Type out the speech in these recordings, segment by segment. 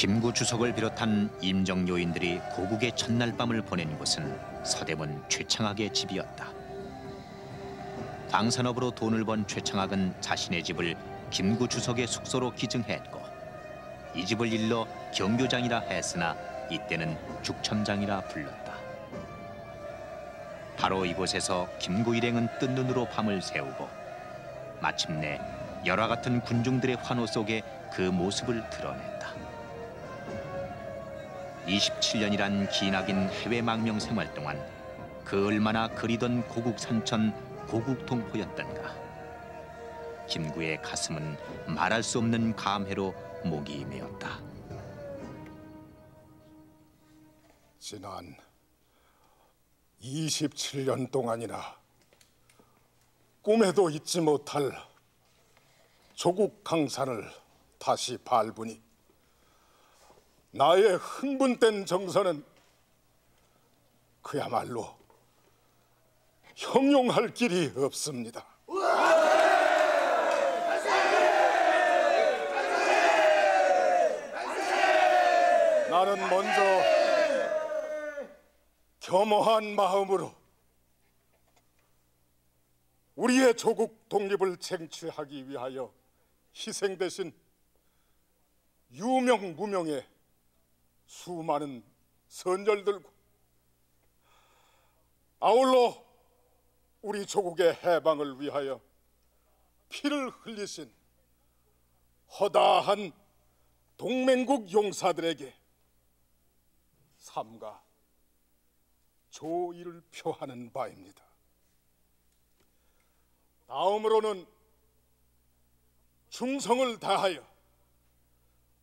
김구 주석을 비롯한 임정 요인들이 고국의 첫날밤을 보낸 곳은 서대문 최창학의 집이었다. 당산업으로 돈을 번 최창학은 자신의 집을 김구 주석의 숙소로 기증했고 이 집을 일러 경교장이라 했으나 이때는 죽천장이라 불렀다. 바로 이곳에서 김구 일행은 뜬 눈으로 밤을 새우고 마침내 열화 같은 군중들의 환호 속에 그 모습을 드러냈다. 27년이란 기나긴 해외 망명 생활 동안 그 얼마나 그리던 고국 산천, 고국 동포였던가. 김구의 가슴은 말할 수 없는 감회로 목이 메었다. 지난 27년 동안이나 꿈에도 잊지 못할 조국 강산을 다시 밟으니 나의 흥분된 정서는 그야말로 형용할 길이 없습니다. 나는 먼저 겸허한 마음으로 우리의 조국 독립을 쟁취하기 위하여 희생되신 유명 무명의 수많은 선열들과 아울러 우리 조국의 해방을 위하여 피를 흘리신 허다한 동맹국 용사들에게 삼가 조의를 표하는 바입니다. 다음으로는 충성을 다하여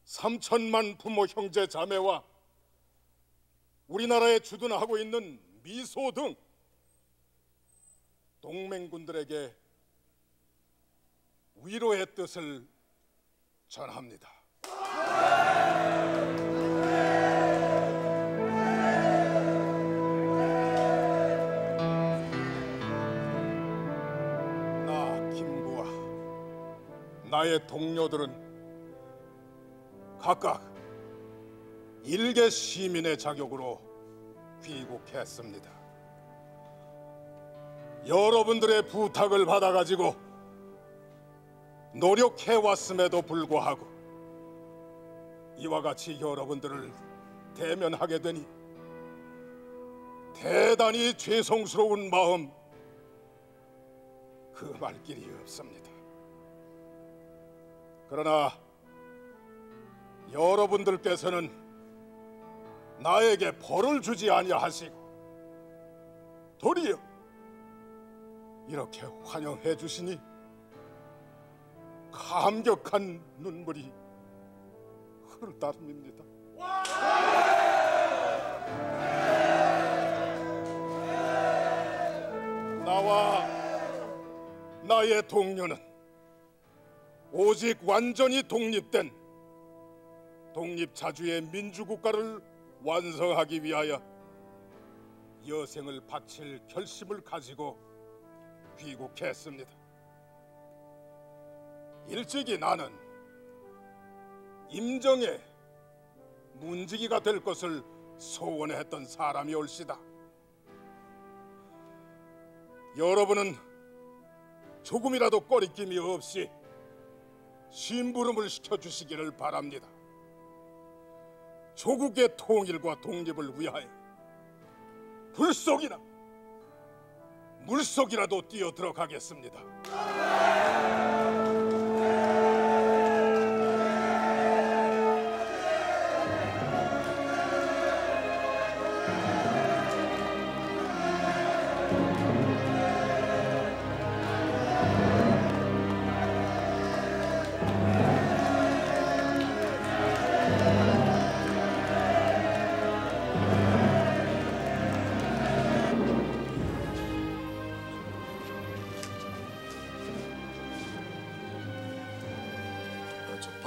3천만 부모 형제 자매와 우리나라에 주둔하고 있는 미소 등 동맹군들에게 위로의 뜻을 전합니다. 나 김구와 나의 동료들은 각각 일개 시민의 자격으로 귀국했습니다. 여러분들의 부탁을 받아가지고 노력해왔음에도 불구하고 이와 같이 여러분들을 대면하게 되니 대단히 죄송스러운 마음 그 말 길이 없습니다. 그러나 여러분들께서는 나에게 벌을 주지 아니하시고 도리어 이렇게 환영해 주시니 감격한 눈물이 흐르따릅니다. 나와 나의 동료는 오직 완전히 독립된 독립자주의 민주국가를 완성하기 위하여 여생을 바칠 결심을 가지고 귀국했습니다. 일찍이 나는 임정의 문지기가 될 것을 소원했던 사람이 올시다. 여러분은 조금이라도 꺼리낌이 없이 심부름을 시켜주시기를 바랍니다. 조국의 통일과 독립을 위하여 불속이나 물속이라도 뛰어들어가겠습니다.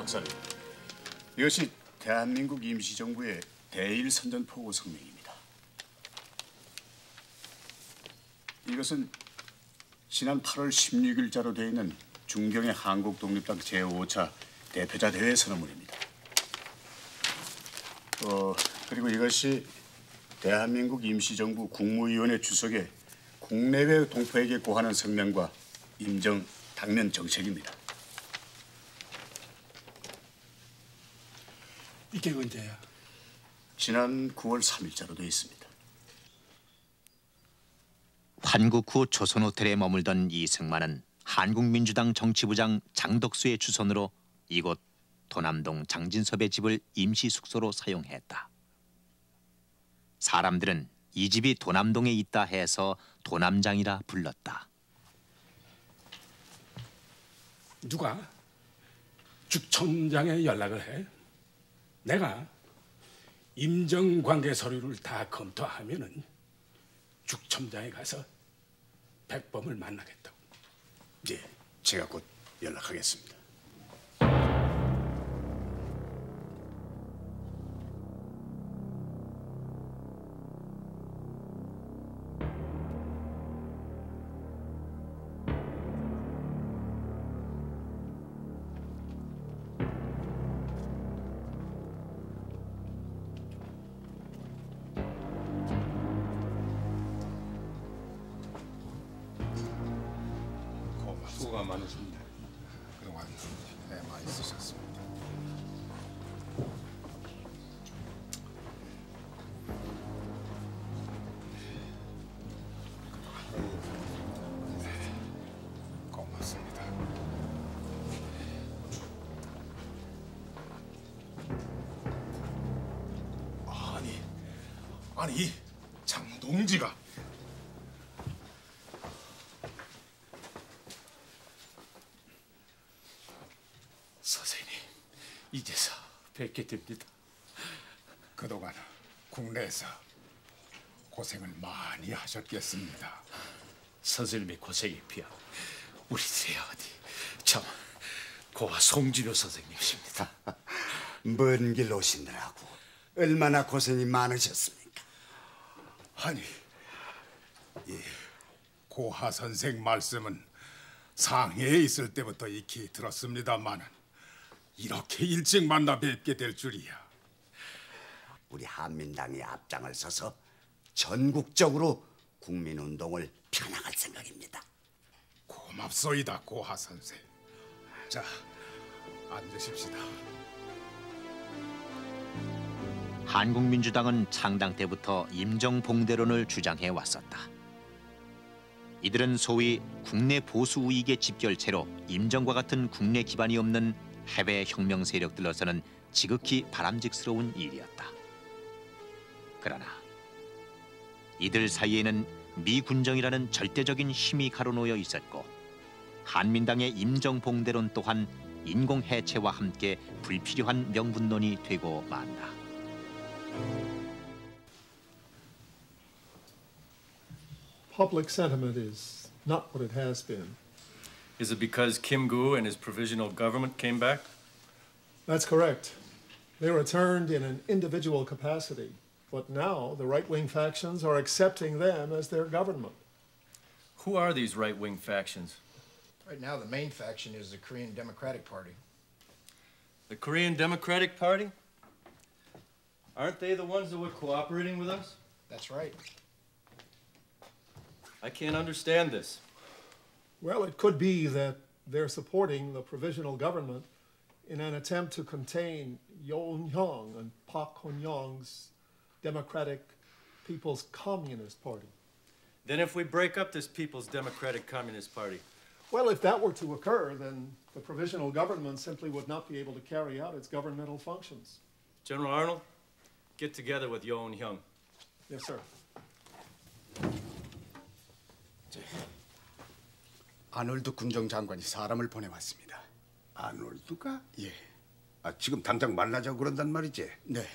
박사님, 이것이 대한민국 임시정부의 대일 선전포고 성명입니다. 이것은 지난 8월 16일자로 되어 있는 중경의 한국독립당 제5차 대표자 대회 선언문입니다. 그리고 이것이 대한민국 임시정부 국무위원회 주석의 국내외 동포에게 고하는 성명과 임정 당면 정책입니다. 이게 언제야? 지난 9월 3일자로 되어 있습니다. 환국 후 조선 호텔에 머물던 이승만은 한국민주당 정치부장 장덕수의 추선으로 이곳 도남동 장진섭의 집을 임시 숙소로 사용했다. 사람들은 이 집이 도남동에 있다 해서 도남장이라 불렀다. 누가 주청장에 연락을 해? 내가 임정관계 서류를 다 검토하면은 주청장에 가서 백범을 만나겠다고. 예, 제가 곧 연락하겠습니다. 수고가 많으십니다. 그동안 많이 쓰셨습니다. 고맙습니다. 아니 이 장동지가 선생님, 이제서 뵙게 됩니다. 그동안 국내에서 고생을 많이 하셨겠습니다. 선생님의 고생이 비하 우리 세아디 참 고와 송진호 선생님이십니다. 먼 길 오시느라고 얼마나 고생이 많으셨습니까? 아니, 이 고하 선생 말씀은 상해에 있을 때부터 익히 들었습니다마는 이렇게 일찍 만나 뵙게 될 줄이야. 우리 한민당이 앞장을 서서 전국적으로 국민운동을 펴나갈 생각입니다. 고맙소이다, 고하 선생. 자, 앉으십시다. 한국민주당은 창당 때부터 임정봉대론을 주장해 왔었다. 이들은 소위 국내 보수 우익의 집결체로 임정과 같은 국내 기반이 없는 해외 혁명 세력들로서는 지극히 바람직스러운 일이었다. 그러나 이들 사이에는 미군정이라는 절대적인 힘이 가로놓여 있었고 한민당의 임정봉대론 또한 인공해체와 함께 불필요한 명분론이 되고 만다. Public sentiment is not what it has been. Is it because Kim Gu and his provisional government came back? That's correct. They returned in an individual capacity, but now the right-wing factions are accepting them as their government. Who are these right-wing factions? Right now, the main faction is the Korean Democratic Party. The Korean Democratic Party? Aren't they the ones that were cooperating with us? That's right. I can't understand this. Well, it could be that they're supporting the provisional government in an attempt to contain Yoon Hyung and Park Hun-young's Democratic People's Communist Party. Then if we break up this People's Democratic Communist Party, Well, if that were to occur, then the provisional government simply would not be able to carry out its governmental functions. General Arnold, get together with Yoon Hyung. Yes, sir. 아놀드 군정장관이 사람을 보내왔습니다. 아놀드가? 예, 지금 당장 만나자고 그런단 말이지? 네.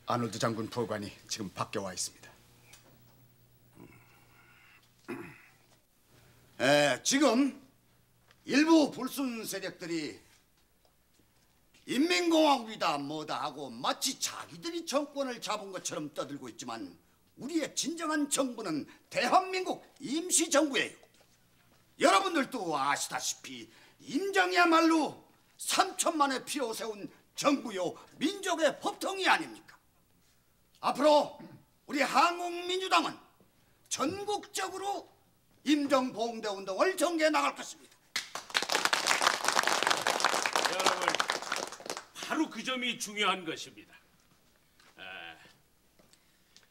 아놀드 장군 보관이 지금 밖에 와 있습니다. 지금 일부 불순 세력들이 인민공화국이다 뭐다 하고 마치 자기들이 정권을 잡은 것처럼 떠들고 있지만 우리의 진정한 정부는 대한민국 임시정부예요. 여러분들도 아시다시피 임정이야말로 3천만의 피로 세운 정부요 민족의 법통이 아닙니까? 앞으로 우리 한국민주당은 전국적으로 임정보응대 운동을 전개해 나갈 것입니다. 여러분, 바로 그 점이 중요한 것입니다.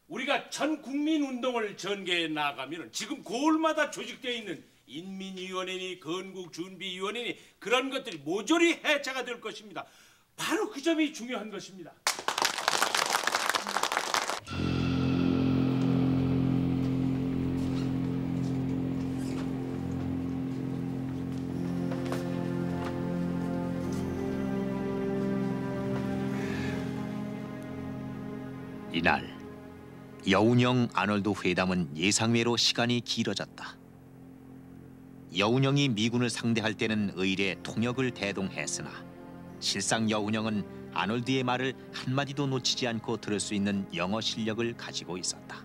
우리가 전 국민 운동을 전개해 나가면 지금 고을마다 조직되어 있는 인민위원회니 건국준비위원회니 그런 것들이 모조리 해체가 될 것입니다. 바로 그 점이 중요한 것입니다. 이날 여운형 아놀드 회담은 예상외로 시간이 길어졌다. 여운형이 미군을 상대할 때는 의례 통역을 대동했으나 실상 여운형은 아놀드의 말을 한마디도 놓치지 않고 들을 수 있는 영어 실력을 가지고 있었다.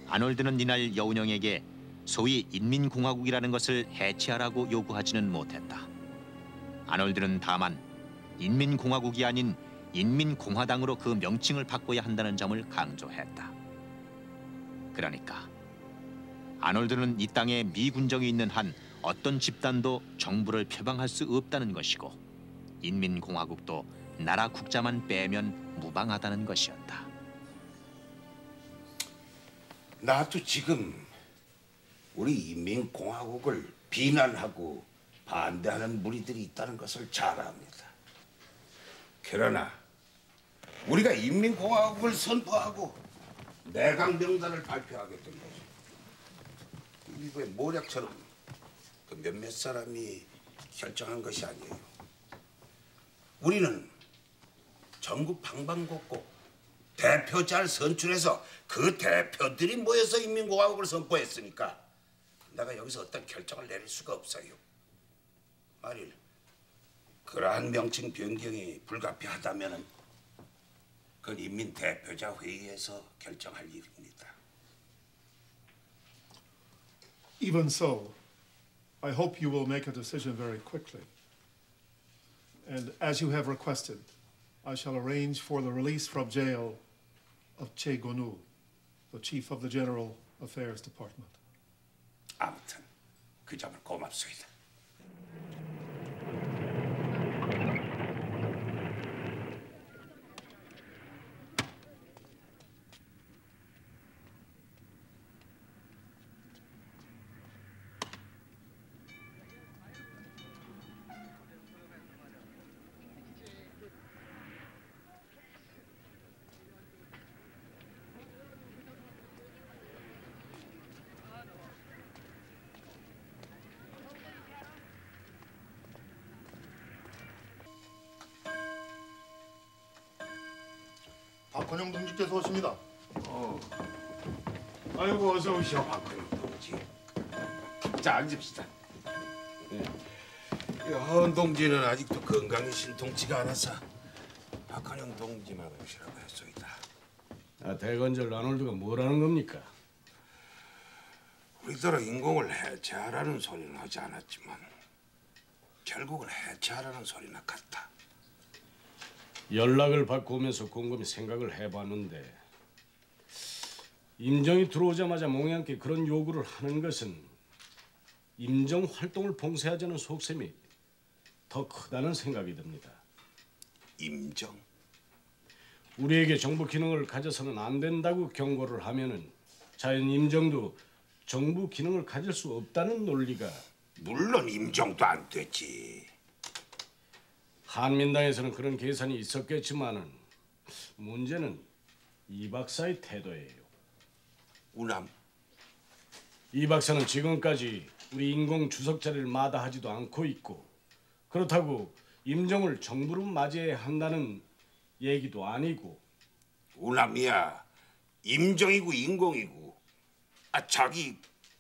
아놀드는 이날 여운형에게 소위 인민공화국이라는 것을 해체하라고 요구하지는 못했다. 아놀드는 다만 인민공화국이 아닌 인민공화당으로 그 명칭을 바꿔야 한다는 점을 강조했다. 그러니까 아놀드는 이 땅에 미군정이 있는 한 어떤 집단도 정부를 표방할 수 없다는 것이고 인민공화국도 나라 국자만 빼면 무방하다는 것이었다. 나도 지금 우리 인민공화국을 비난하고 반대하는 무리들이 있다는 것을 잘 압니다. 그러나 우리가 인민공화국을 선포하고 내각 명단을 발표하게 된 거죠. 일부의 모략처럼 그 몇몇 사람이 결정한 것이 아니에요. 우리는 전국 방방곡곡 대표자를 선출해서 그 대표들이 모여서 인민공화국을 선포했으니까 내가 여기서 어떤 결정을 내릴 수가 없어요. 만일 그러한 명칭 변경이 불가피하다면 그건 인민 대표자 회의에서 결정할 일입니다. Even so, I hope you will make a decision very quickly. And as you have requested, I shall arrange for the release from jail of Che Gonu, the chief of the General Affairs Department. 아무튼 그 점을 고맙습니다. 박헌영 동지께서 오십니다. 아이고 어서 오시오 박헌영 동지. 자 앉읍시다. 허은 동지는 아직도 건강이 신통치가 않아서 박헌영 동지만 오시라고 했소이다. 대건절 아놀드가 뭐라는 겁니까? 우리더러 인공을 해체하라는 소리는 하지 않았지만 결국은 해체하라는 소리나 같다. 연락을 받고 오면서 곰곰이 생각을 해봤는데 임정이 들어오자마자 몽양께 그런 요구를 하는 것은 임정 활동을 봉쇄하자는 속셈이 더 크다는 생각이 듭니다. 임정? 우리에게 정부 기능을 가져서는 안 된다고 경고를 하면은 자연 임정도 정부 기능을 가질 수 없다는 논리가. 물론 임정도 안 되지. 한민당에서는 그런 계산이 있었겠지만은 문제는 이 박사의 태도예요. 우남? 이 박사는 지금까지 우리 인공 주석 자리를 마다하지도 않고 있고 그렇다고 임정을 정부로 맞이해야 한다는 얘기도 아니고. 우남이야 임정이고 인공이고 자기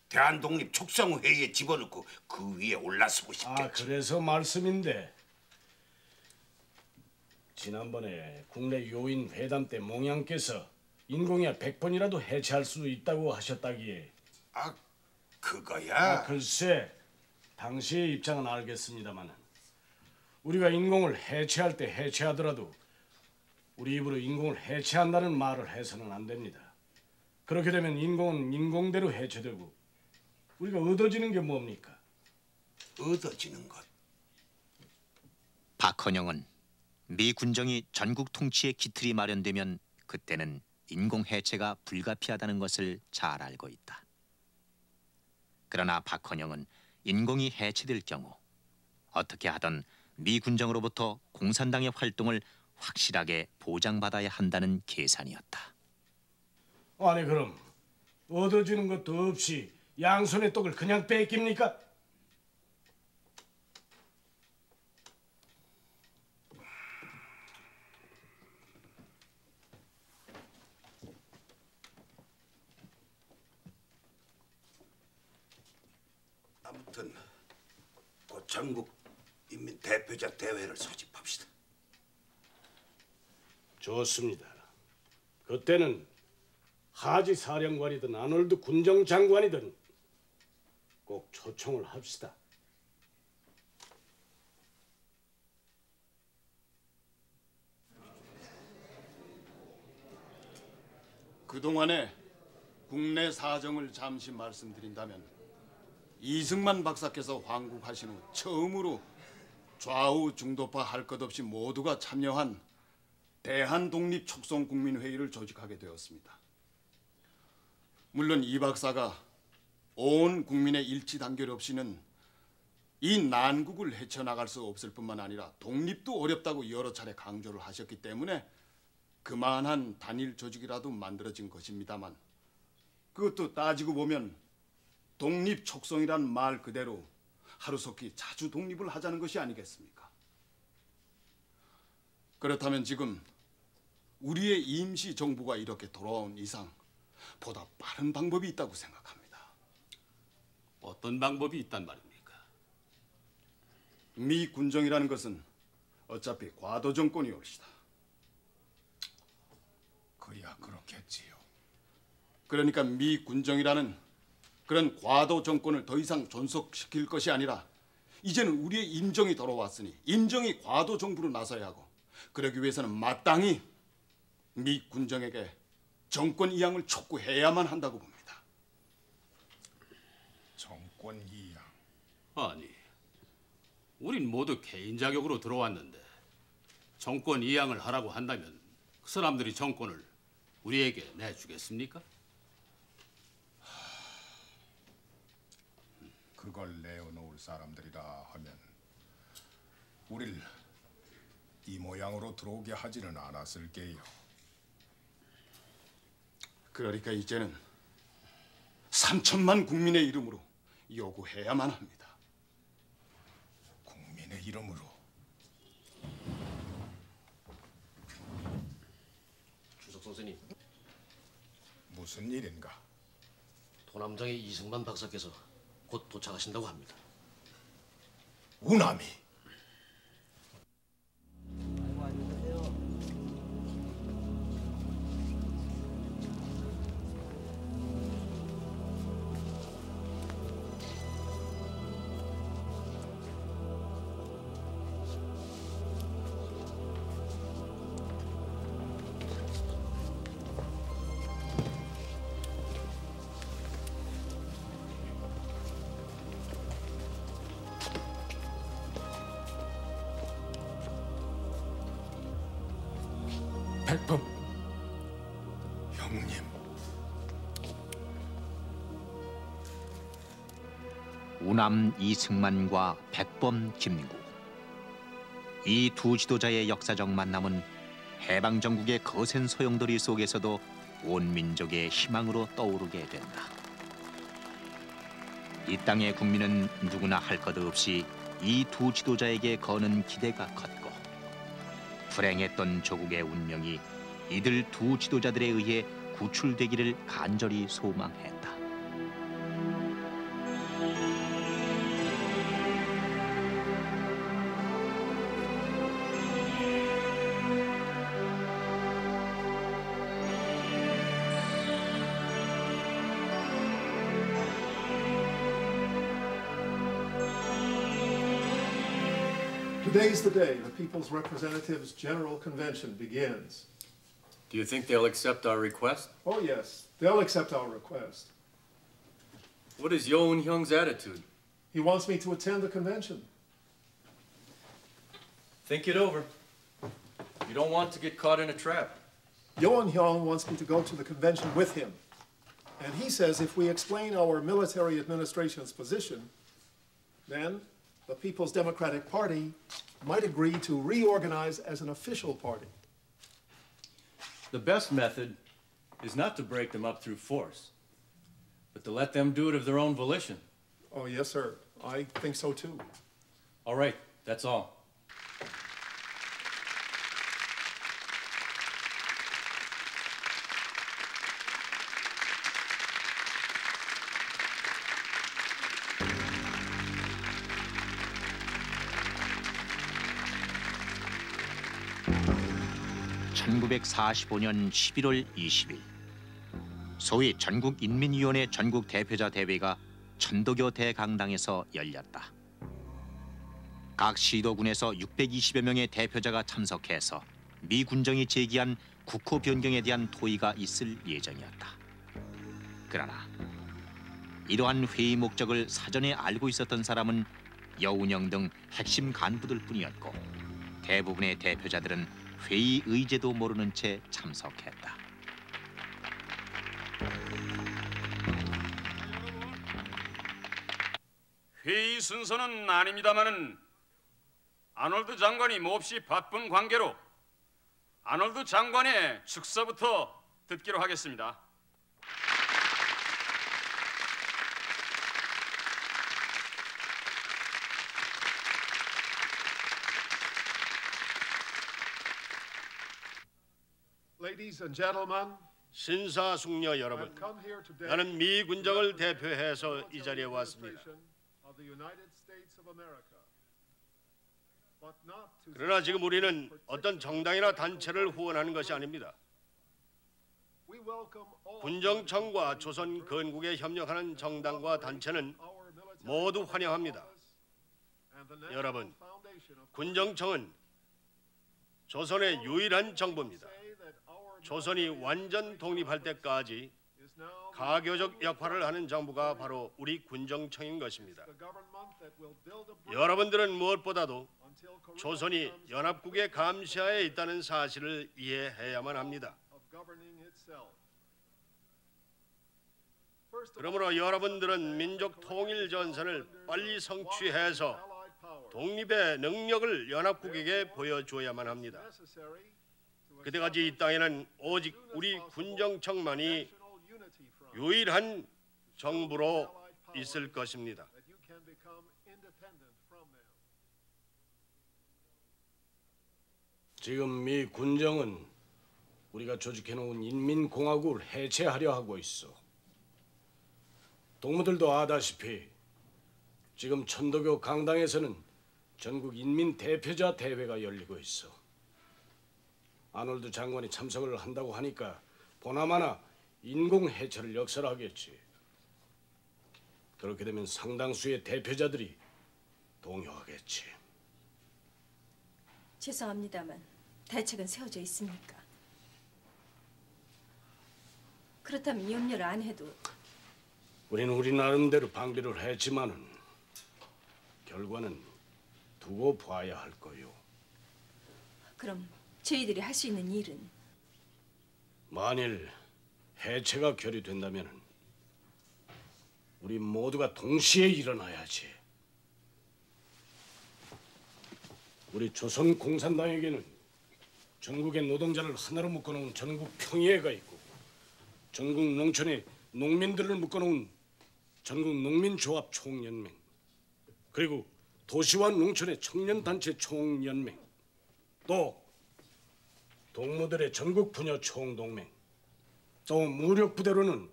대한독립 촉성회의에 집어넣고 그 위에 올라서고 싶겠지. 그래서 말씀인데 지난번에 국내 요인 회담 때 몽양께서 인공이야 100번이라도 해체할 수 있다고 하셨다기에. 그거야? 글쎄 당시의 입장은 알겠습니다만 우리가 인공을 해체할 때 해체하더라도 우리 입으로 인공을 해체한다는 말을 해서는 안 됩니다. 그렇게 되면 인공은 인공대로 해체되고 우리가 얻어지는 게 뭡니까? 얻어지는 것. 박헌영은 미 군정이 전국 통치의 기틀이 마련되면 그때는 인공 해체가 불가피하다는 것을 잘 알고 있다. 그러나 박헌영은 인공이 해체될 경우 어떻게 하든 미 군정으로부터 공산당의 활동을 확실하게 보장받아야 한다는 계산이었다. 아니 그럼 얻어지는 것도 없이 양손의 떡을 그냥 뺏깁니까? 아무튼 곧 전국 인민 대표자 대회를 소집합시다. 좋습니다. 그때는 하지 사령관이든 아놀드 군정 장관이든 꼭 초청을 합시다. 그동안의 국내 사정을 잠시 말씀드린다면 이승만 박사께서 황국하신 후 처음으로 좌우 중도파 할 것 없이 모두가 참여한 대한독립촉성국민회의를 조직하게 되었습니다. 물론 이 박사가 온 국민의 일치 단결 없이는 이 난국을 헤쳐나갈 수 없을 뿐만 아니라 독립도 어렵다고 여러 차례 강조를 하셨기 때문에 그만한 단일 조직이라도 만들어진 것입니다만 그것도 따지고 보면 독립촉성이란 말 그대로 하루속히 자주 독립을 하자는 것이 아니겠습니까? 그렇다면 지금 우리의 임시정부가 이렇게 돌아온 이상 보다 빠른 방법이 있다고 생각합니다. 어떤 방법이 있단 말입니까? 미 군정이라는 것은 어차피 과도 정권이 옳시다. 그야 그렇겠지요. 그러니까 미 군정이라는 그런 과도 정권을 더 이상 존속시킬 것이 아니라 이제는 우리의 임정이 돌아왔으니 임정이 과도 정부로 나서야 하고 그러기 위해서는 마땅히 미 군정에게 정권 이양을 촉구해야만 한다고 봅니다. 정권 이양? 아니, 우린 모두 개인 자격으로 들어왔는데 정권 이양을 하라고 한다면 그 사람들이 정권을 우리에게 내주겠습니까? 그걸 내어놓을 사람들이라 하면 우릴 이 모양으로 들어오게 하지는 않았을게요. 그러니까 이제는 3천만 국민의 이름으로 요구해야만 합니다. 국민의 이름으로? 주석 선생님, 무슨 일인가? 도남장의 이승만 박사께서 곧 도착하신다고 합니다. 우남이? 백범 형님. 우남 이승만과 백범 김구. 이 두 지도자의 역사적 만남은 해방 전국의 거센 소용돌이 속에서도 온 민족의 희망으로 떠오르게 된다. 이 땅의 국민은 누구나 할 것 없이 이 두 지도자에게 거는 기대가 컸고 불행했던 조국의 운명이 이들 두 지도자들에 의해 구출되기를 간절히 소망했다. Today's the day the People's Representatives General Convention begins. Do you think they'll accept our request? Oh, yes, they'll accept our request. What is Yo Eun-hyung's attitude? He wants me to attend the convention. Think it over. You don't want to get caught in a trap. Yo Eun-hyung wants me to go to the convention with him. And he says if we explain our military administration's position, then the People's Democratic Party might agree to reorganize as an official party. The best method is not to break them up through force, but to let them do it of their own volition. Oh, yes, sir. I think so, too. All right, that's all. (1945년 11월 20일) 소위 전국인민위원회 전국 대표자 대회가 천도교 대강당에서 열렸다. 각 시도군에서 620여 명의 대표자가 참석해서 미 군정이 제기한 국호 변경에 대한 토의가 있을 예정이었다. 그러나 이러한 회의 목적을 사전에 알고 있었던 사람은 여운형 등 핵심 간부들 뿐이었고 대부분의 대표자들은 회의 의제도 모르는 채 참석했다. 회의 순서는 아닙니다마는 아놀드 장관이 몹시 바쁜 관계로 아놀드 장관의 축서부터 듣기로 하겠습니다. Ladies and gentlemen, 신사숙녀 여러분, 나는 미 군정을 대표해서 이 자리에 왔습니다. 그러나 지금 우리는 어떤 정당이나 단체를 후원하는 것이 아닙니다. 군정청과 조선 건국에 협력하는 정당과 단체는 모두 환영합니다. 여러분, 군정청은 조선의 유일한 정부입니다. 조선이 완전 독립할 때까지 가교적 역할을 하는 정부가 바로 우리 군정청인 것입니다. 여러분들은 무엇보다도 조선이 연합국의 감시하에 있다는 사실을 이해해야만 합니다. 그러므로 여러분들은 민족 통일 전선을 빨리 성취해서 독립의 능력을 연합국에게 보여줘야만 합니다. 그때까지 이 땅에는 오직 우리 군정청만이 유일한 정부로 있을 것입니다. 지금 미 군정은 우리가 조직해놓은 인민공화국을 해체하려 하고 있어. 동무들도 아다시피 지금 천도교 강당에서는 전국 인민 대표자 대회가 열리고 있어. 아놀드 장관이 참석을 한다고 하니까 보나마나 인공해체를 역설하겠지. 그렇게 되면 상당수의 대표자들이 동요하겠지. 죄송합니다만 대책은 세워져 있습니까? 그렇다면 염려를 안 해도. 우리는 우리 나름대로 방비를 했지만은 결과는 두고 봐야 할 거요. 그럼 저희들이 할 수 있는 일은? 만일 해체가 결의된다면 우리 모두가 동시에 일어나야지. 우리 조선공산당에게는 전국의 노동자를 하나로 묶어놓은 전국 평의회가 있고 전국 농촌의 농민들을 묶어놓은 전국 농민조합 총연맹, 그리고 도시와 농촌의 청년단체 총연맹, 또 동무들의 전국 부녀 총동맹, 또 무력부대로는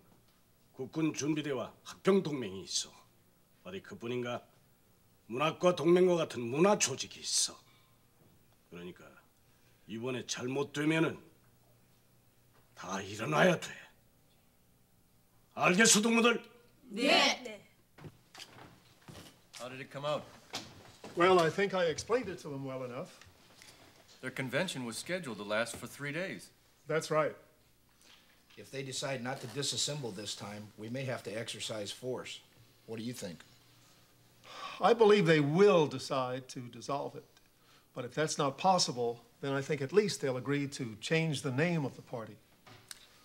국군준비대와 합병동맹이 있어. 어디 그뿐인가? 문학과 동맹과 같은 문화조직이 있어. 그러니까 이번에 잘못되면은 다 일어나야 돼. 알겠어, 동무들? 네. How did it come out? Well, I think I explained it to them well enough. Their convention was scheduled to last for 3 days. That's right. If they decide not to disassemble this time, we may have to exercise force. What do you think? I believe they will decide to dissolve it. But if that's not possible, then I think at least they'll agree to change the name of the party.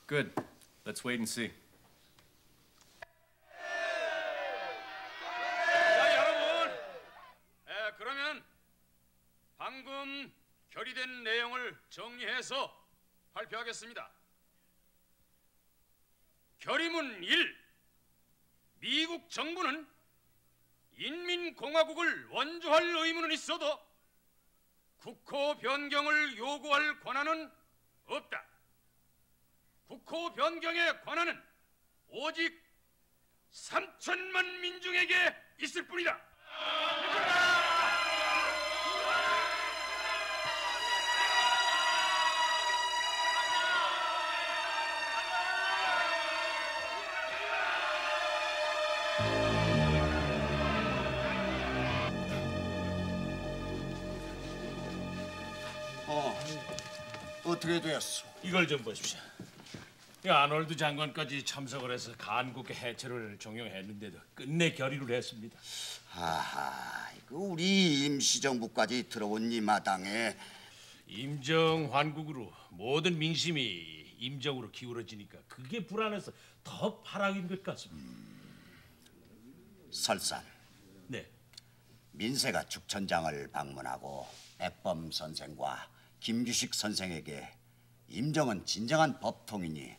Good. Let's wait and see. 자, 여러분. 그러면 방금 결의된 내용을 정리해서 발표하겠습니다. 결의문 1. 미국 정부는 인민공화국을 원조할 의무는 있어도 국호 변경을 요구할 권한은 없다. 국호 변경의 권한은 오직 3천만 민중에게 있을 뿐이다. 어떻게 되었어? 이걸 좀 보십시오. 이 아놀드 장관까지 참석을 해서 간국의 해체를 종용했는데도 끝내 결의를 했습니다. 하하, 이거 우리 임시정부까지 들어온 이 마당에 임정 환국으로 모든 민심이 임정으로 기울어지니까 그게 불안해서 더 파락인 것 같습니다. 설산. 네. 민세가 죽천장을 방문하고 백범 선생과 김규식 선생에게 임정은 진정한 법통이니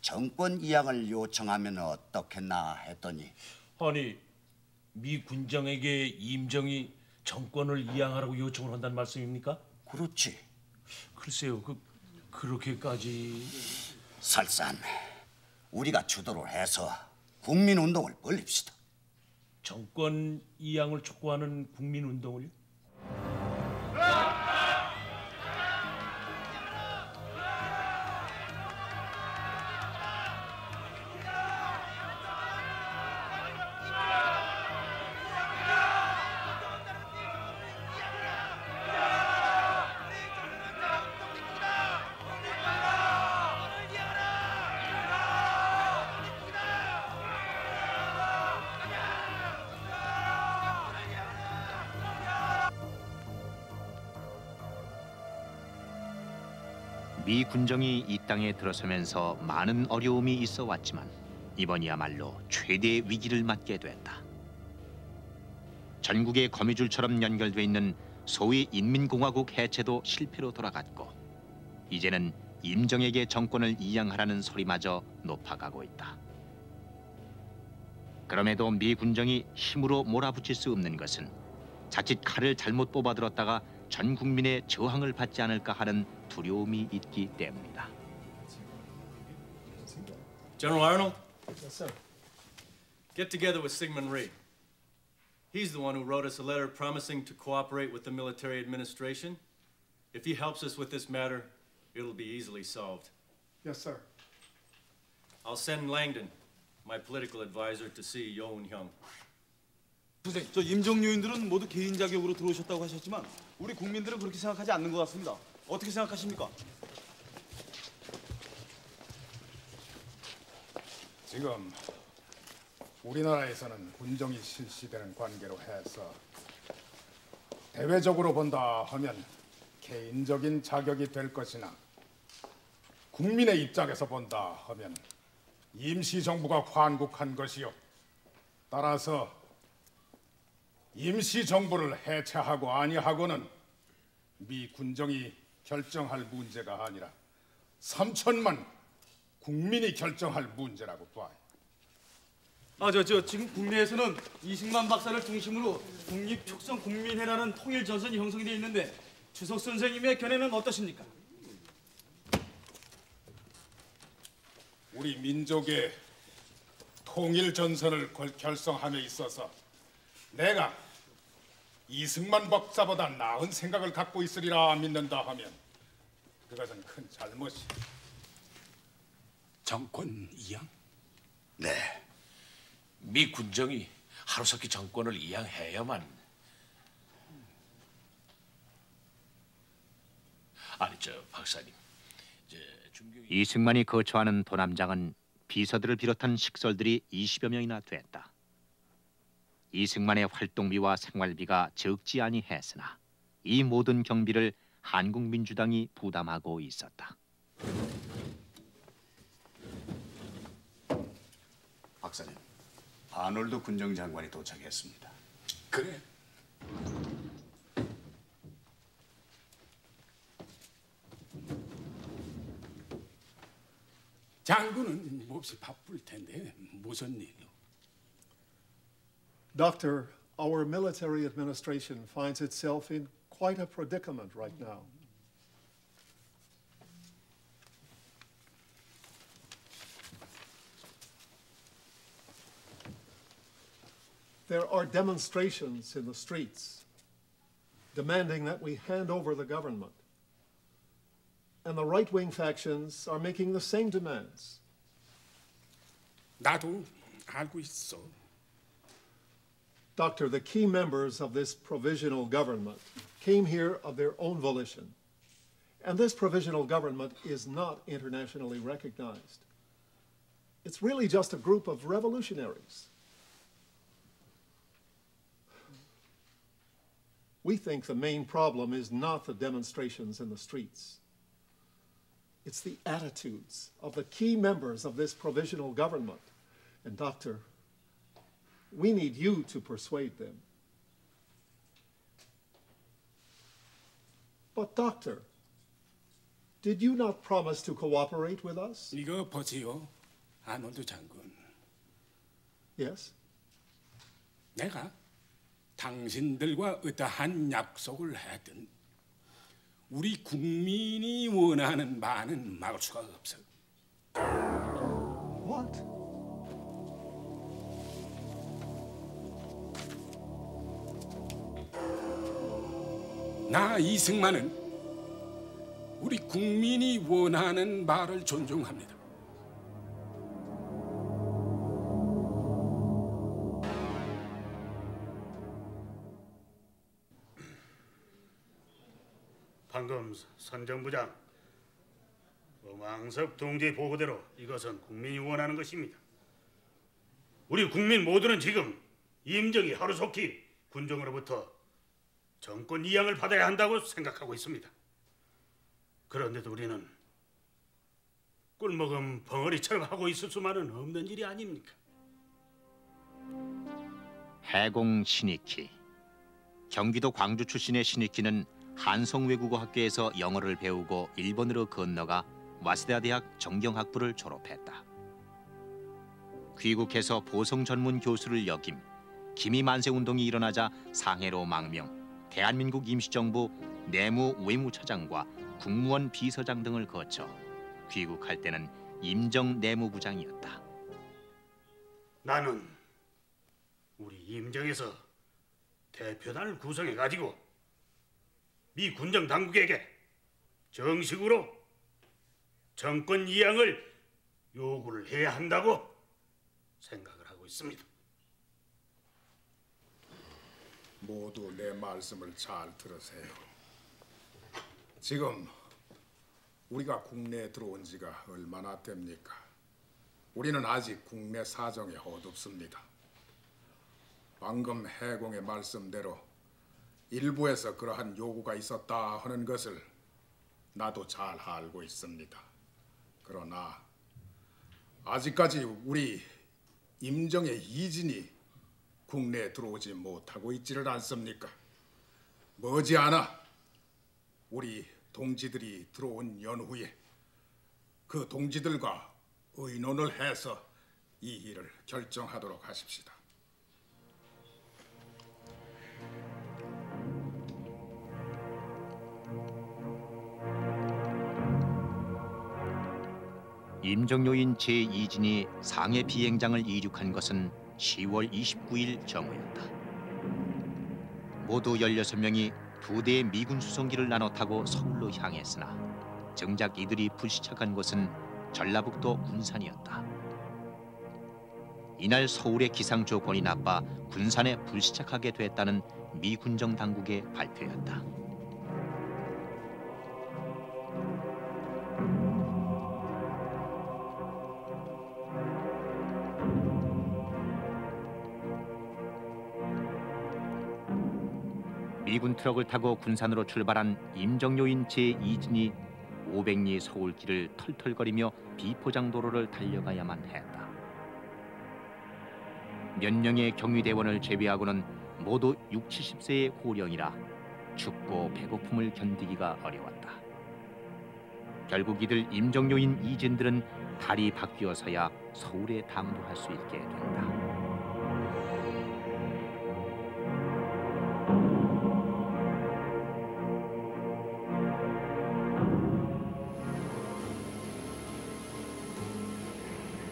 정권 이양을 요청하면 어떻겠나 했더니 아니 미 군정에게 임정이 정권을 이양하라고 요청을 한다는 말씀입니까? 그렇지. 글쎄요, 그렇게까지 설산. 우리가 주도를 해서 국민운동을 벌립시다. 정권 이양을 촉구하는 국민운동을요? 미 군정이 이 땅에 들어서면서 많은 어려움이 있어 왔지만 이번이야말로 최대의 위기를 맞게 됐다. 전국의 거미줄처럼 연결돼 있는 소위 인민공화국 해체도 실패로 돌아갔고 이제는 임정에게 정권을 이양하라는 소리마저 높아가고 있다. 그럼에도 미 군정이 힘으로 몰아붙일 수 없는 것은 자칫 칼을 잘못 뽑아들었다가 전 국민의 저항을 받지 않을까 하는 두려움이 있기 때문이다. General Arnold? Yes, sir. Get together with Sigmund Rhee. He's the one who wrote us a letter promising to cooperate with the military administration. If he helps us with this matter, it'll be easily solved. Yes, sir. I'll send Langdon, my political advisor, to see Yoon Hyung. 선생님, 저 임정 요인들은 모두 개인 자격으로 들어오셨다고 하셨지만 우리 국민들은 그렇게 생각하지 않는 것 같습니다. 어떻게 생각하십니까? 지금 우리나라에서는 군정이 실시되는 관계로 해서 대외적으로 본다 하면 개인적인 자격이 될 것이나 국민의 입장에서 본다 하면 임시정부가 관국한 것이요. 따라서 임시정부를 해체하고 아니하고는 미 군정이 결정할 문제가 아니라 3천만 국민이 결정할 문제라고 봐요. 지금 국내에서는 이승만 박사를 중심으로 독립촉성 국민회라는 통일 전선이 형성이 되어 있는데 주석 선생님의 견해는 어떠십니까? 우리 민족의 통일 전선을 결성함에 있어서 내가 이승만 박사보다 나은 생각을 갖고 있으리라 믿는다 하면 그것은 큰 잘못이. 정권 이양? 네. 미 군정이 하루속히 정권을 이양해야만. 아니 박사님, 이승만이 거처하는 도남장은 비서들을 비롯한 식솔들이 20여 명이나 됐다. 이승만의 활동비와 생활비가 적지 아니했으나 이 모든 경비를 한국민주당이 부담하고 있었다. 박사님, 아놀드 군정장관이 도착했습니다. 그래. 장군은 몹시 바쁠 텐데 무슨 일이요? Doctor, our military administration finds itself in quite a predicament right now. There are demonstrations in the streets demanding that we hand over the government. And the right-wing factions are making the same demands. 나도 알고 있어. Doctor, the key members of this provisional government came here of their own volition. And this provisional government is not internationally recognized. It's really just a group of revolutionaries. We think the main problem is not the demonstrations in the streets. It's the attitudes of the key members of this provisional government. And Doctor, we need you to persuade them. But Doctor, did you not promise to cooperate with us? 이거 보세요, 아놀드 장군. Yes? 내가 당신들과 어떠한 약속을 하든 우리 국민이 원하는 바는 막을 수가 없어. What? 나 이승만은 우리 국민이 원하는 바를 존중합니다. 방금 선정부장 엄황섭 동지의 보고대로 이것은 국민이 원하는 것입니다. 우리 국민 모두는 지금 임정이 하루속히 군정으로부터 정권 이양을 받아야 한다고 생각하고 있습니다. 그런데도 우리는 꿀먹은 벙어리처럼 하고 있을 수만은 없는 일이 아닙니까? 해공 신익희. 경기도 광주 출신의 신익희는 한성외국어학교에서 영어를 배우고 일본으로 건너가 와세다 대학 정경학부를 졸업했다. 귀국해서 보성 전문 교수를 역임, 기미만세운동이 일어나자 상해로 망명, 대한민국 임시정부 내무 외무차장과 국무원 비서장 등을 거쳐 귀국할 때는 임정 내무부장이었다. 나는 우리 임정에서 대표단을 구성해가지고 미 군정 당국에게 정식으로 정권 이양을 요구를 해야 한다고 생각을 하고 있습니다. 모두 내 말씀을 잘 들으세요. 지금 우리가 국내에 들어온 지가 얼마나 됩니까? 우리는 아직 국내 사정이 어둡습니다. 방금 해공의 말씀대로 일부에서 그러한 요구가 있었다 하는 것을 나도 잘 알고 있습니다. 그러나 아직까지 우리 임정의 이진이 국내에 들어오지 못하고 있지를 않습니까? 머지않아 우리 동지들이 들어온 연후에 그 동지들과 의논을 해서 이 일을 결정하도록 하십시다. 임정요인 제2진이 상해 비행장을 이륙한 것은 10월 29일 정오였다. 모두 16명이 두 대의 미군 수송기를 나눠 타고 서울로 향했으나 정작 이들이 불시착한 곳은 전라북도 군산이었다. 이날 서울의 기상 조건이 나빠 군산에 불시착하게 됐다는 미 군정 당국의 발표였다. 미군 트럭을 타고 군산으로 출발한 임정요인 제2진이 500리 서울길을 털털거리며 비포장도로를 달려가야만 했다. 몇 명의 경위대원을 제외하고는 모두 60, 70세의 고령이라 춥고 배고픔을 견디기가 어려웠다. 결국 이들 임정요인 이진들은 달이 바뀌어서야 서울에 당도할 수 있게 된다.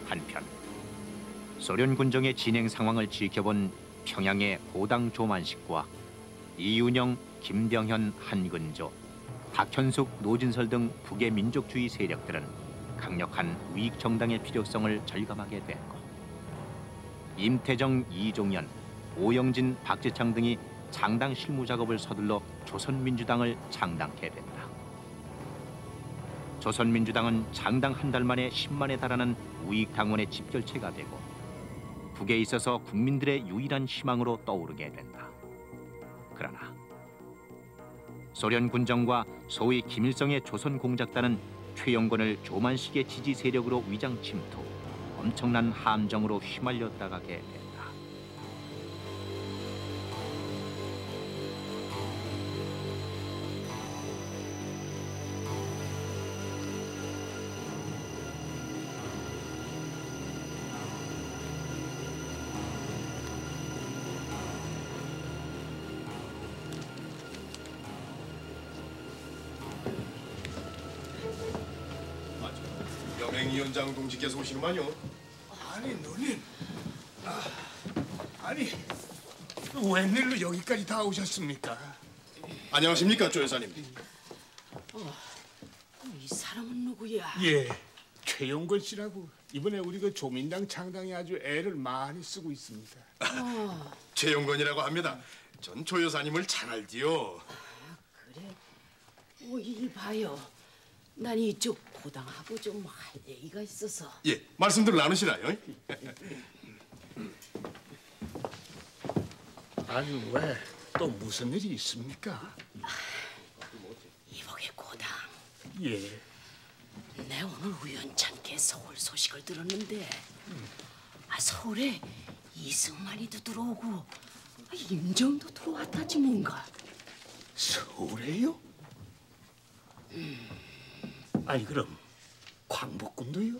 한편 소련 군정의 진행 상황을 지켜본 평양의 고당 조만식과 이윤영, 김병현, 한근조, 박현숙, 노진설 등 북의 민족주의 세력들은 강력한 우익 정당의 필요성을 절감하게 됐고, 임태정, 이종연, 오영진, 박재창 등이 창당 실무 작업을 서둘러 조선민주당을 창당케 됐다. 조선민주당은 창당 한 달 만에 10만에 달하는 우익 당원의 집결체가 되고 북에 있어서 국민들의 유일한 희망으로 떠오르게 된다. 그러나 소련 군정과 소위 김일성의 조선 공작단은 최영권을 조만식의 지지 세력으로 위장 침투, 엄청난 함정으로 휘말렸다가게 된다. 영행위원장 동지께서 오시는만요. 아니 누님, 아니 웬일로 여기까지 다 오셨습니까? 안녕하십니까 조 여사님. 이 사람은 누구야? 예, 최영권 씨라고 이번에 우리 그 조민당 창당에 아주 애를 많이 쓰고 있습니다. 최영권이라고 합니다. 전 조 여사님을 잘 알지요. 그래? 이 봐요. 난 이쪽 고당하고 좀 할 얘기가 있어서. 예, 말씀들 나누시라요. 아니 왜 또 무슨 일이 있습니까? 이복의 고당. 예. 내 오늘 우연찮게 서울 소식을 들었는데 서울에 이승만이도 들어오고 임정도 들어왔다지 뭔가. 서울에요? 아니 그럼 광복군도요?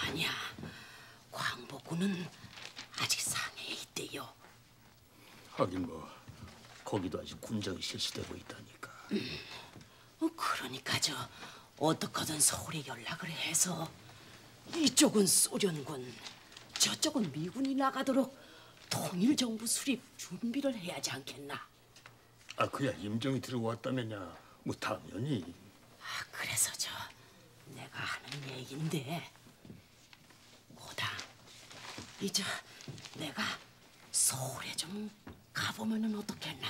아니야. 광복군은 아직 상해에 있대요. 하긴 뭐 거기도 아직 군정이 실시되고 있다니까. 그러니까 어떻게든 서울에 연락을 해서 이쪽은 소련군, 저쪽은 미군이 나가도록 통일정부 수립 준비를 해야 하지 않겠나? 그야 임정이 들어왔다면야 뭐 당연히. 그래서 내가 하는 얘긴데 고당, 이제 내가 서울에 좀 가보면은 어떻겠나?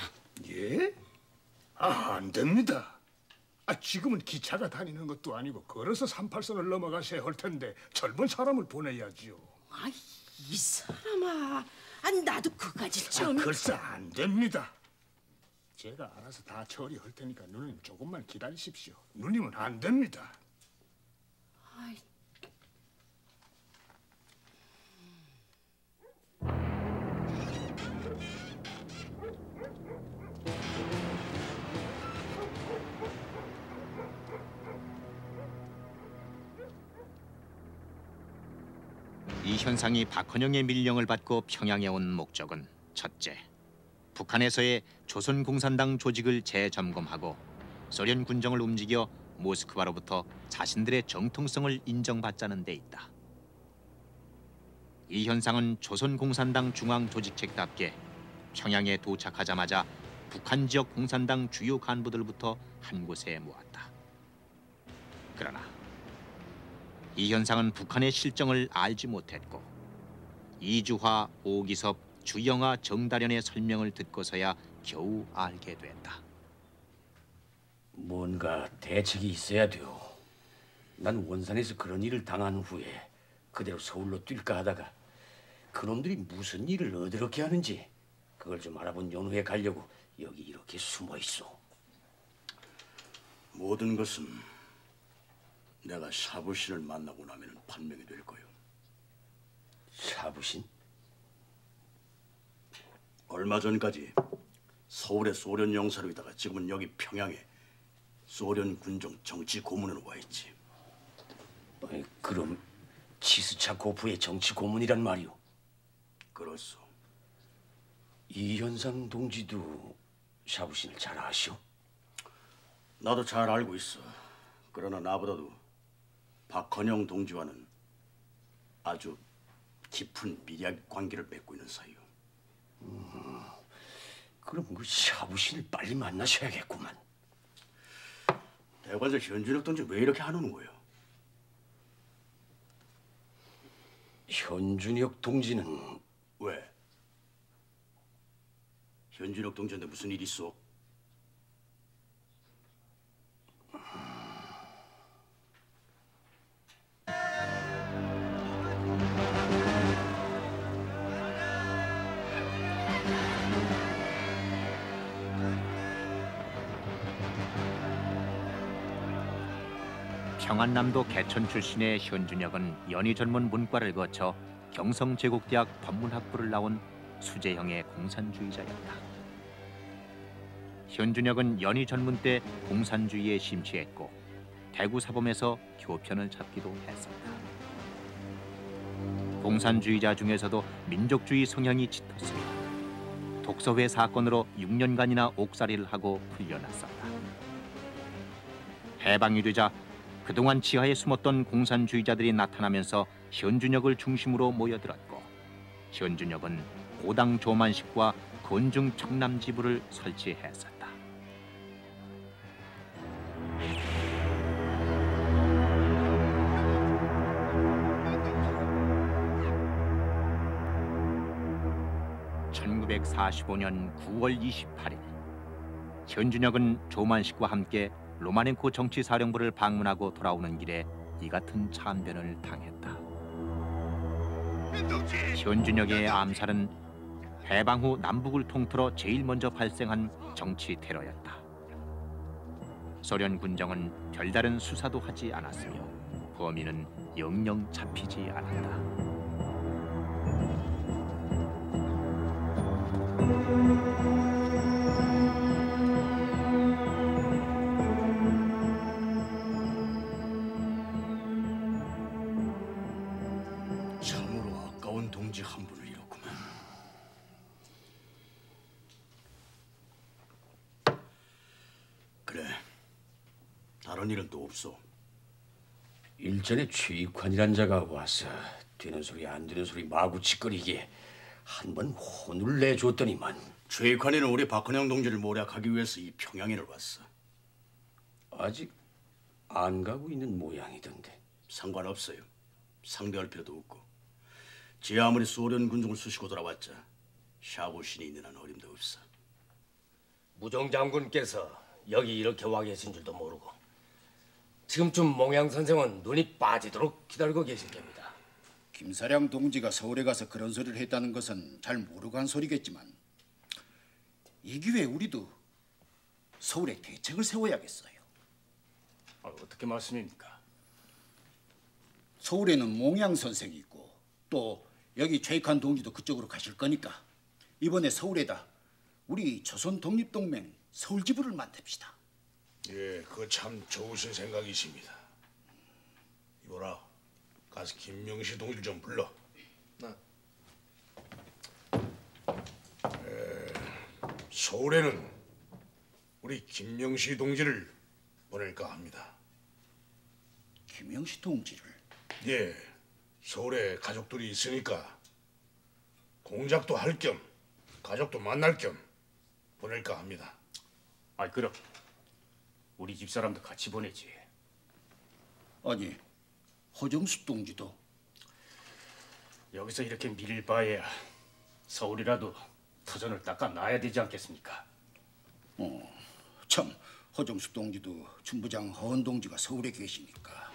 예? 안 됩니다. 지금은 기차가 다니는 것도 아니고 걸어서 38선을 넘어가셔야 할 텐데 젊은 사람을 보내야지요. 이 사람아, 나도 그까지 좀. 글쎄 안 됩니다. 제가 알아서 다 처리할 테니까 누님 조금만 기다리십시오. 누님은 안 됩니다. 이 현상이 박헌영의 밀령을 받고 평양에 온 목적은 첫째, 북한에서의 조선공산당 조직을 재점검하고 소련 군정을 움직여 모스크바로부터 자신들의 정통성을 인정받자는 데 있다. 이 현상은 조선공산당 중앙조직책답게 평양에 도착하자마자 북한 지역 공산당 주요 간부들부터 한 곳에 모았다. 그러나 이 현상은 북한의 실정을 알지 못했고 이주화, 오기섭, 주영아, 정다련의 설명을 듣고서야 겨우 알게 됐다. 뭔가 대책이 있어야 돼요. 난 원산에서 그런 일을 당한 후에 그대로 서울로 뛸까 하다가 그놈들이 무슨 일을 어드럽게 하는지 그걸 좀 알아본 연후에 가려고 여기 이렇게 숨어 있어? 모든 것은 내가 샤부신을 만나고 나면 판명이 될 거요. 샤부신? 얼마 전까지 서울의 소련 영사로 있다가 지금은 여기 평양에 소련 군정 정치 고문으로 와 있지. 그럼 치스차코프의 정치 고문이란 말이오? 그렇소. 이현상 동지도 샤부신을 잘 아시오? 나도 잘 알고 있어. 그러나 나보다도 박헌영 동지와는 아주 깊은 비리학 관계를 맺고 있는 사이요. 그럼 그 샤부신을 빨리 만나셔야겠구만. 대관절 현준혁 동지 왜 이렇게 하는 거예요? 현준혁 동지는 왜? 현준혁 동지한테 무슨 일 있어? 평안남도 개천 출신의 현준혁은 연희 전문 문과를 거쳐 경성제국대학 법문학부를 나온 수재형의 공산주의자였다. 현준혁은 연희 전문 때 공산주의에 심취했고 대구 사범에서 교편을 잡기도 했었다. 공산주의자 중에서도 민족주의 성향이 짙었으며 독서회 사건으로 6년간이나 옥살이를 하고 풀려났었다. 해방이 되자 그동안 지하에 숨었던 공산주의자들이 나타나면서 현준혁을 중심으로 모여들었고 현준혁은 고당 조만식과 건중 청남지부를 설치했었다. (1945년 9월 28일) 현준혁은 조만식과 함께 로마넨코 정치사령부를 방문하고 돌아오는 길에 이 같은 참변을 당했다. 현준혁의 암살은 해방 후 남북을 통틀어 제일 먼저 발생한 정치 테러였다. 소련 군정은 별다른 수사도 하지 않았으며 범인은 영영 잡히지 않았다. 참으로 아까운 동지 한 분을 잃었구만. 그래, 다른 일은 또 없어? 일전에 최익환이란 자가 와서 되는 소리 안 되는 소리 마구 짓거리기에 한번 혼을 내줬더니만. 최익환이는 우리 박헌영 동지를 모략하기 위해서 이 평양에를 왔어. 아직 안 가고 있는 모양이던데. 상관없어요. 상대할 필요도 없고. 제 아무리 소련 군종을 쑤시고 돌아왔자 샤부신이 있는 한 어림도 없어. 무정장군께서 여기 이렇게 와 계신 줄도 모르고 지금쯤 몽양 선생은 눈이 빠지도록 기다리고 계실 겁니다. 김사량 동지가 서울에 가서 그런 소리를 했다는 것은 잘 모르고 한 소리겠지만 이 기회에 우리도 서울에 대책을 세워야겠어요. 어떻게 말씀입니까? 서울에는 몽양 선생이 있고 또 여기 최익환 동지도 그쪽으로 가실 거니까 이번에 서울에다 우리 조선독립동맹 서울지부를 만듭시다. 예, 그거 참 좋으신 생각이십니다. 이보라, 가서 김명시 동지를 좀 불러. 서울에는 우리 김명시 동지를 보낼까 합니다. 김명시 동지를? 예, 서울에 가족들이 있으니까 공작도 할 겸 가족도 만날 겸 보낼까 합니다. 그럼 우리 집사람도 같이 보내지. 아니, 허정수 동지도? 여기서 이렇게 밀 바에야 서울이라도 터전을 닦아 놔야 되지 않겠습니까? 참, 허정수 동지도 준부장 허은 동지가 서울에 계시니까.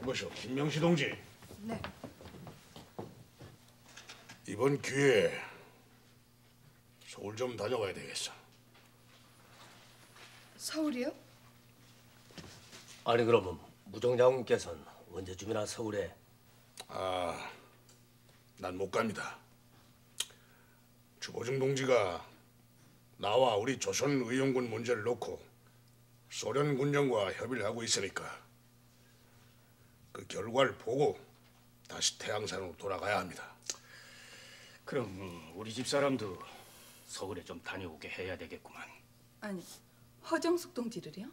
이보시오, 김명시 동지. 네. 이번 기회에 서울 좀 다녀와야 되겠어. 서울이요? 아니 그러면 무정장군께서는 언제쯤이나 서울에? 난 못 갑니다. 주보중 동지가 나와 우리 조선 의용군 문제를 놓고 소련 군정과 협의를 하고 있으니까 그 결과를 보고 다시 태양산으로 돌아가야 합니다. 그럼 우리 집 사람도 서울에 좀 다녀오게 해야 되겠구만. 아니, 허정숙 동지를요?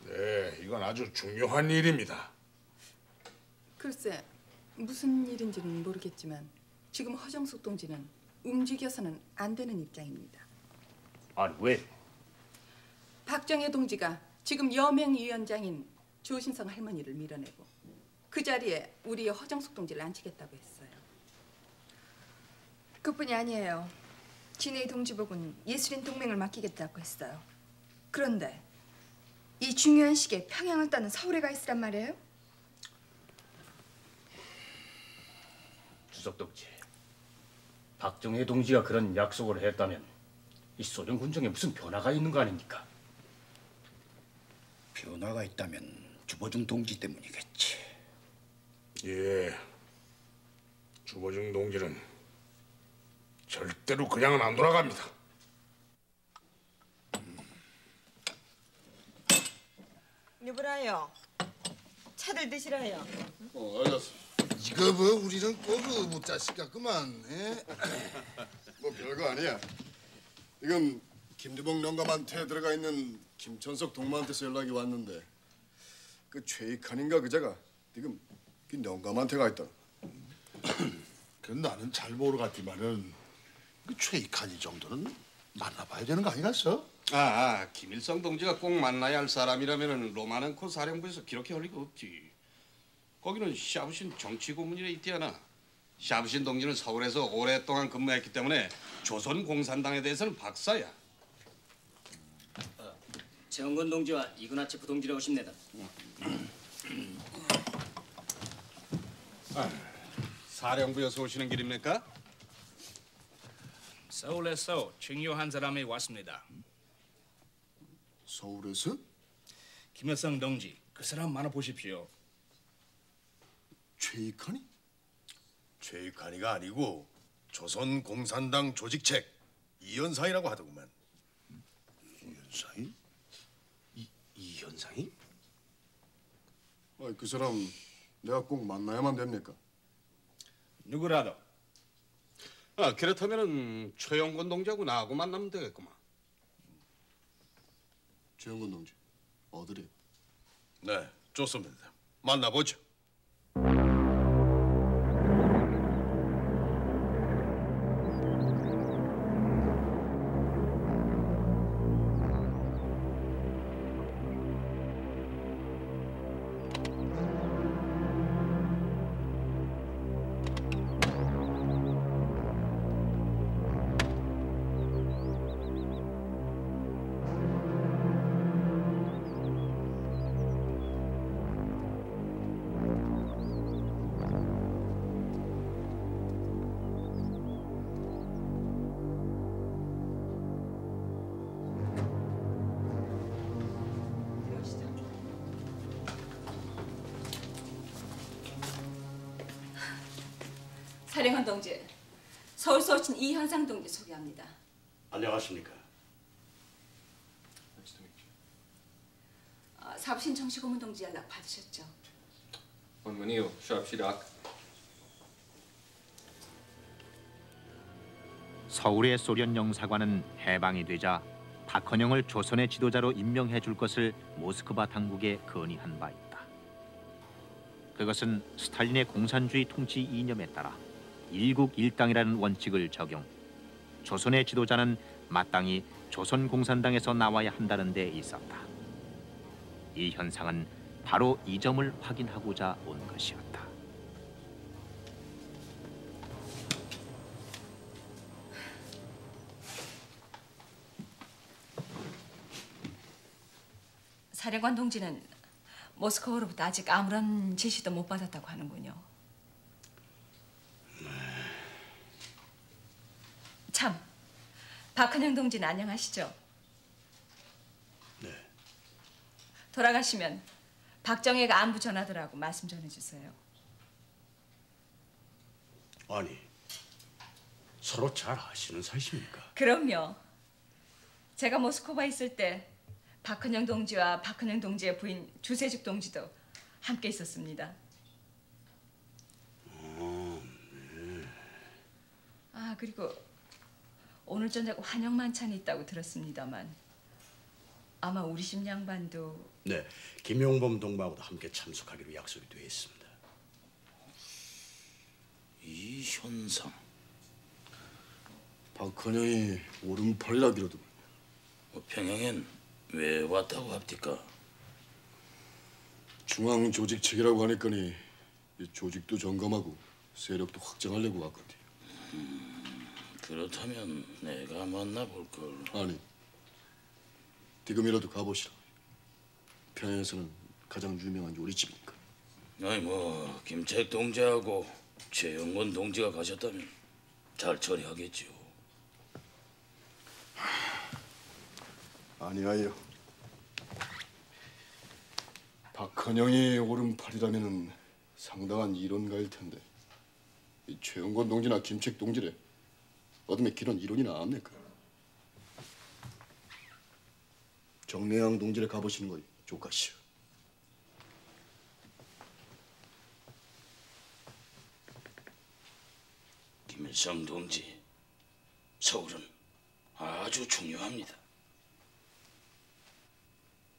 네, 이건 아주 중요한 일입니다. 글쎄, 무슨 일인지는 모르겠지만 지금 허정숙 동지는 움직여서는 안 되는 입장입니다. 아니 왜? 박정혜 동지가 지금 여명위원장인 조신성 할머니를 밀어내고 그 자리에 우리의 허정숙 동지를 앉히겠다고 했어요. 그뿐이 아니에요. 진해의 동지복은 예술인 동맹을 맡기겠다고 했어요. 그런데 이 중요한 시기에 평양을 따는 서울에 가 있으란 말이에요? 주석 동지, 박정혜 동지가 그런 약속을 했다면 이 소련 군정에 무슨 변화가 있는 거 아닙니까? 변화가 있다면 주보중 동지 때문이겠지. 예, 주보중 동지는 절대로 그냥은 안 돌아갑니다. 여보라요. 차를 드시라요. 알겠어. 이거 뭐 우리는 꼬그 무자식 같구만. 뭐 별거 아니야. 이건 김두봉 영감한테 들어가 있는 김천석 동무한테서 연락이 왔는데 그 최익환인가 그자가 지금 그 영감한테 가 있다. 그 나는 잘 모르겠지만은 그 최익환이 정도는 만나봐야 되는 거 아니겠어? 김일성 동지가 꼭 만나야 할 사람이라면은 로마넨코 사령부에서 기록해 올 리가 없지. 거기는 샤브신 정치 고문이라 있디야나. 샤브신 동지는 서울에서 오랫동안 근무했기 때문에 조선 공산당에 대해서는 박사야. 정건 동지와 이그나체프 동지를 오십니다. 사령부에서 오시는 길입니까? 서울에서 중요한 사람이 왔습니다. 서울에서? 김여성 동지, 그 사람 만나보십시오. 최익환이? 최익환이가 아니고 조선 공산당 조직책 이현상이라고 하더구만. 이현상이? 이현상이? 그 사람 내가 꼭 만나야만 됩니까? 누구라도. 그렇다면은 최영건 동지하고 나하고 만나면 되겠구만. 최영건 동지 어디래? 네, 좋습니다. 만나보죠. 사령관 동지, 서울서 오신 이현상 동지 소개합니다. 안녕하십니까. 사부신 정식고문 동지 연락 받으셨죠? Onmanier, Sharpshirak. 서울의 소련 영사관은 해방이 되자 박헌영을 조선의 지도자로 임명해 줄 것을 모스크바 당국에 건의한 바 있다. 그것은 스탈린의 공산주의 통치 이념에 따라 일국 일당이라는 원칙을 적용, 조선의 지도자는 마땅히 조선 공산당에서 나와야 한다는 데 있었다. 이 현상은 바로 이 점을 확인하고자 온 것이었다. 사령관 동지는 모스크바로부터 아직 아무런 지시도 못 받았다고 하는군요. 박헌영 동지는 안녕하시죠? 네. 돌아가시면 박정혜가 안부 전하더라고 말씀 전해주세요. 아니, 서로 잘 아시는 사이십니까? 그럼요. 제가 모스크바에 있을 때 박헌영 동지와 박헌영 동지의 부인 주세죽 동지도 함께 있었습니다. 네. 아, 그리고 오늘 저녁 환영 만찬이 있다고 들었습니다만 아마 우리 집 양반도. 네, 김용범 동무하고도 함께 참석하기로 약속이 되어 있습니다. 이 현상, 박헌영이 오른팔이라기로도 평양엔 왜 왔다고 합니까? 중앙 조직 측이라고 하니까니 이 조직도 점검하고 세력도 확장하려고 왔거든. 그렇다면 내가 만나볼 걸. 아니, 지금이라도 가보시라. 평양에서는 가장 유명한 요리집이니까. 아니 뭐 김책 동지하고 최영권 동지가 가셨다면 잘 처리하겠지요. 아니하여. 박헌영이 오른팔이라면은 상당한 이론가일 텐데 이 최영권 동지나 김책 동지래 어둠에 그런 이론이나 압니까? 정래양 동지를 가보시는 거 좋겠시오. 김일성 동지, 서울은 아주 중요합니다.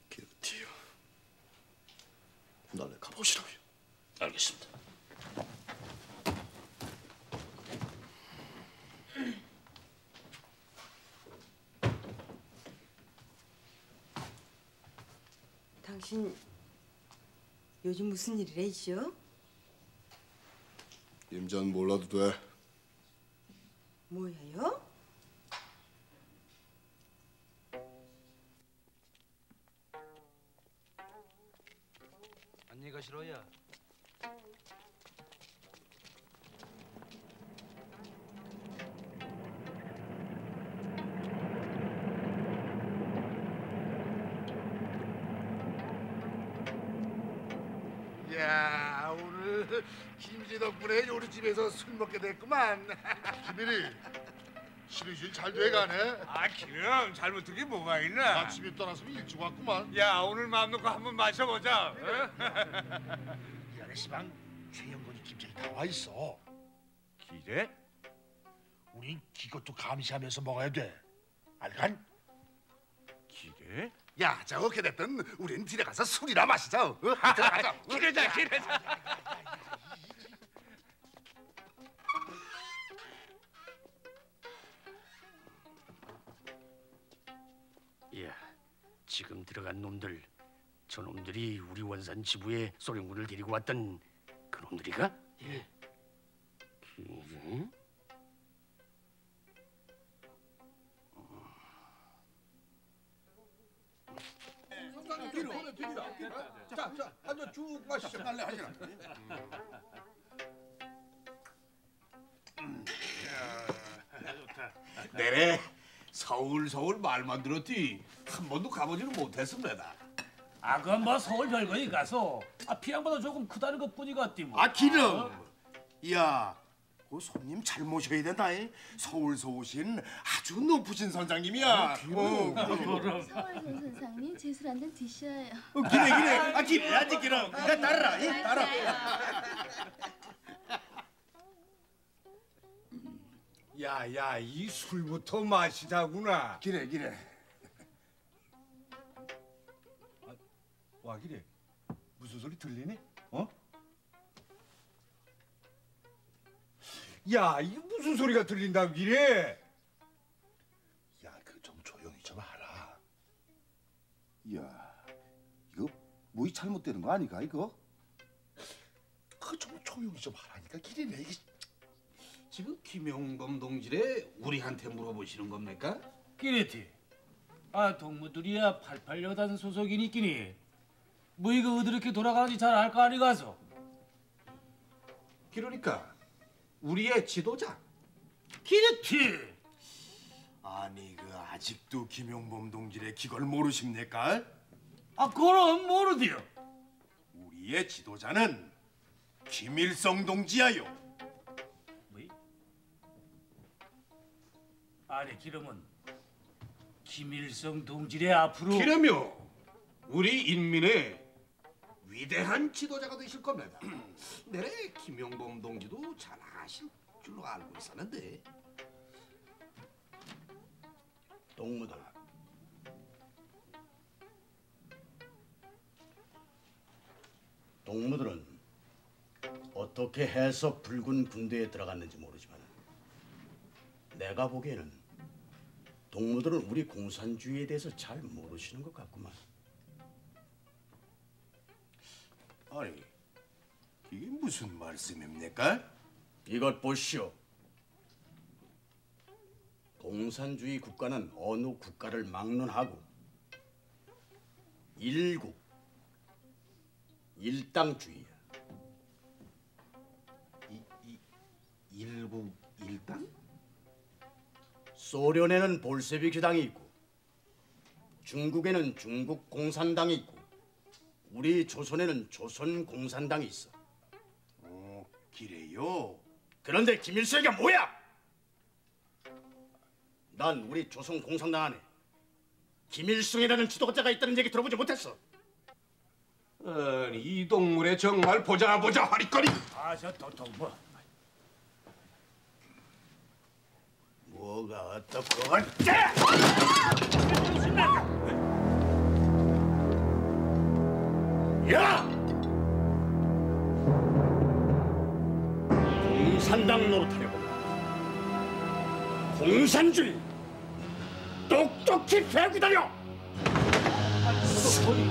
그렇지요. 나를 가보시라고요. 알겠습니다. 당신 요즘 무슨 일이래 있죠? 임자는 몰라도 돼. 뭐야요? 언니가 싫어야. 야, 오늘 김지 덕분에 요리집에서 술 먹게 됐구만. 김일이, 실이실 잘 돼가네. 아, 기령 잘못한 게 뭐가 있나? 아침에 떠났으면 일찍 왔구만. 야, 오늘 마음 놓고 한번 마셔보자. 이 안에 시방 최영건이 김장이 다 와 있어. 기래? 우린 이것도 감시하면서 먹어야 돼. 알간? 기래? 야, 자 어떻게 됐든 우린 집에 가서 술이나 마시자. 들어가자. 기래자, 기래자. 야, 지금 들어간 놈들, 저놈들이 우리 원산 지부에 소련군을 데리고 왔던 그 놈들이가? 예. 기래? 자, 한잔 쭉 마시죠. 빨리 하시라. 내래 서울 말만 들었지 한 번도 가보지는 못했습니다. 아, 그건 뭐 서울 별거니 가서 피양보다 조금 크다는 것뿐이겠디 뭐. 아, 기름. 이야, 그 손님 잘 모셔야 된다. 서울서 오신 아주 높으신 선장님이야. 서울 선상님 제 술 한 잔 드셔요. 기래. 아, 기래야지 기름. 야, 따라라. 따라. 야, 이 술부터 마시자구나. 기래. 와, 기래. 무슨 소리 들리니? 어? 야, 이게 무슨 소리가 들린다고 기래? 야, 그 좀 조용히 좀 하라. 야, 이거 뭐이 잘못되는 거 아니가 이거? 그 좀 조용히 좀 하라니까 기리네 이게. 지금 김용범 동지래 우리한테 물어보시는 겁니까? 끼리티. 동무들이야 88여단 소속이니끼니 뭐 이거 어디렇게 돌아가는지 잘 알 거 아니 가서. 그러니까 우리의 지도자. 끼리티. 아니 그 아직도 김용범 동지의 기걸 모르십니까? 아 그럼 모르디요. 우리의 지도자는 김일성 동지야요. 아니 기름은 김일성 동지의 앞으로 기름요 우리 인민의 위대한 지도자가 되실 겁니다. 내래 김용범 동지도 잘 아실 줄로 알고 있었는데. 동무들, 동무들은 어떻게 해서 붉은 군대에 들어갔는지 모르지만 내가 보기에는 동무들은 우리 공산주의에 대해서 잘 모르시는 것 같구만. 아니 이게 무슨 말씀입니까? 이것 보시오. 공산주의 국가는 어느 국가를 막론하고 일국, 일당주의야. 일국, 일당? 소련에는 볼세비키당이 있고 중국에는 중국 공산당이 있고 우리 조선에는 조선 공산당이 있어. 그래요? 그런데 김일성이가 뭐야? 난 우리 조선 공산당 안에 김일성이라는 지도자가 있다는 얘기 들어보지 못했어. 아니 이 동물의 정말 보자 하리거리. 저 뭐. 뭐가 어떻고 어째? 야! 공산당 노릇하려고 공산주의 똑똑히 배우고 다녀! 소리.